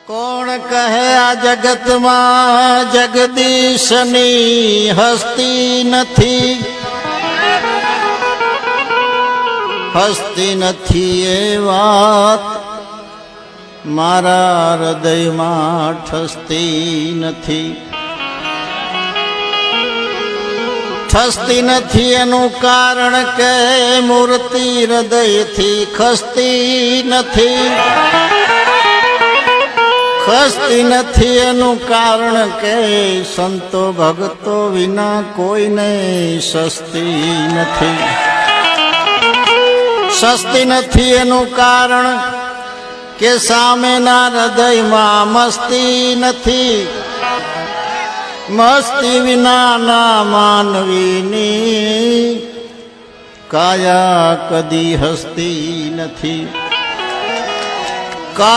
કોણ કહે આ જગતમાં જગદીશની હસ્તી નથી, હસ્તી નથી એ વાત મારા હૃદયમાં ઠસતી નથી. ઠસતી નથી એનું કારણ કે મૂર્તિ હૃદયથી ખસતી નથી. ખસતી નથી એનું કારણ કે સંતો ભક્તો વિના કોઈને સસ્તી નથી. સસ્તી નથી એનું કારણ કે સામેના હૃદયમાં મસ્તી નથી. મસ્તી વિનાના માનવીની કાયા કદી હસતી નથી.